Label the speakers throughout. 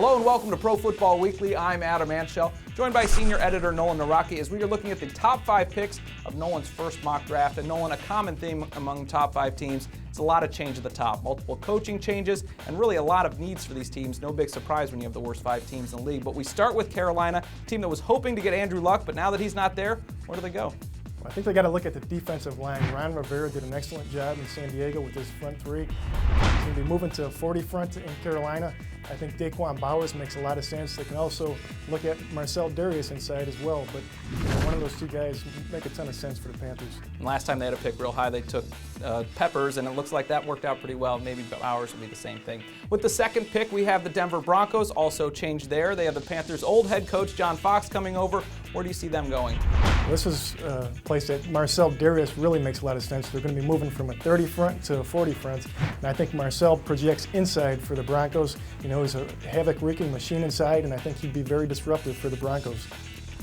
Speaker 1: Hello and welcome to Pro Football Weekly. I'm Adam Anschel, joined by senior editor Nolan Nawrocki as we are looking at the top 5 picks of Nolan's first mock draft. And Nolan, a common theme among top 5 teams, it's a lot of change at the top. Multiple coaching changes and really a lot of needs for these teams. No big surprise when you have the worst 5 teams in the league. But we start with Carolina, a team that was hoping to get Andrew Luck, but now that he's not there, where do they go?
Speaker 2: I think they got to look at the defensive line. Ron Rivera did an excellent job in San Diego with his front three. He's going to be moving to a 40 front in Carolina. I think Daquan Bowers makes a lot of sense. They can also look at Marcel Darius inside as well, but one of those two guys make a ton of sense for the Panthers.
Speaker 1: And last time they had a pick real high, they took Peppers, and it looks like that worked out pretty well. Maybe Bowers will be the same thing. With the second pick, we have the Denver Broncos, also changed there. They have the Panthers' old head coach, John Fox, coming over. Where do you see them going?
Speaker 2: This is a place that Marcel Darius really makes a lot of sense. They're going to be moving from a 30 front to a 40 front, and I think Marcel projects inside for the Broncos. You know, he's a havoc-wreaking machine inside, and I think he'd be very disruptive for the Broncos.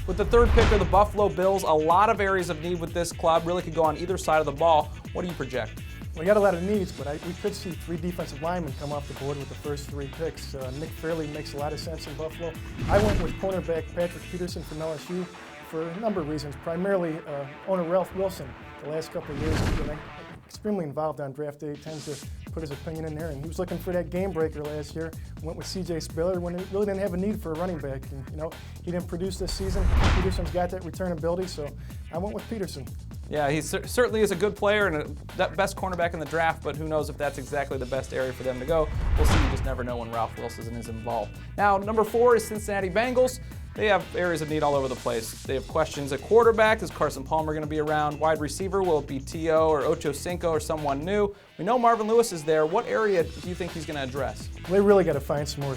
Speaker 1: With the third pick are the Buffalo Bills. A lot of areas of need with this club. Really could go on either side of the ball. What do you project?
Speaker 2: We got a lot of needs, but we could see 3 defensive linemen come off the board with the first 3 picks. Nick Fairley makes a lot of sense in Buffalo. I went with cornerback Patrick Peterson from LSU for a number of reasons. Primarily, owner Ralph Wilson, the last couple of years, has been extremely involved on draft day. He tends to put his opinion in there, and he was looking for that game breaker last year. Went with C.J. Spiller when he really didn't have a need for a running back. And, you know, he didn't produce this season. Peterson's got that return ability, so I went with Peterson. Yeah,
Speaker 1: he certainly is a good player and the best cornerback in the draft, but who knows if that's exactly the best area for them to go. We'll see. You just never know when Ralph Wilson is involved. Now, number 4 is Cincinnati Bengals. They have areas of need all over the place. They have questions at quarterback. Is Carson Palmer going to be around? Wide receiver, will it be T.O. or Ocho Cinco or someone new? We know Marvin Lewis is there. What area do you think he's going to address?
Speaker 2: They really got to find some more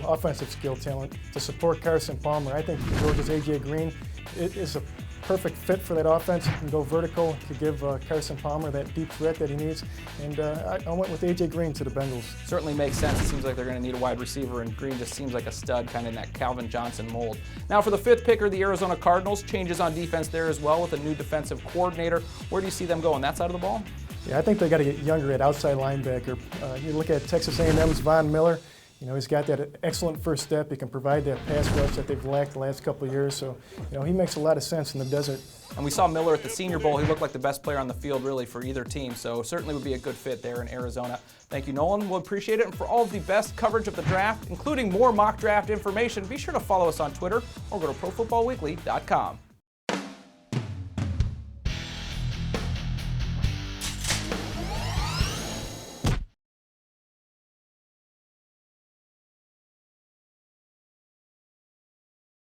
Speaker 2: offensive skill talent to support Carson Palmer. I think Georgia's A.J. Green is a perfect fit for that offense. He can go vertical to give Carson Palmer that deep threat that he needs. And I went with A.J. Green to the Bengals.
Speaker 1: Certainly makes sense. It seems like they're going to need a wide receiver, and Green just seems like a stud, kind of in that Calvin Johnson mold. Now for the 5th pick, the Arizona Cardinals. Changes on defense there as well with a new defensive coordinator. Where do you see them going? That side of the ball?
Speaker 2: Yeah, I think they got to get younger at outside linebacker. You look at Texas A&M's Von Miller. You know, he's got that excellent first step. He can provide that pass rush that they've lacked the last couple of years. So, you know, he makes a lot of sense in the desert.
Speaker 1: And we saw Miller at the Senior Bowl. He looked like the best player on the field, really, for either team. So certainly would be a good fit there in Arizona. Thank you, Nolan. We'll appreciate it. And for all of the best coverage of the draft, including more mock draft information, be sure to follow us on Twitter or go to ProFootballWeekly.com.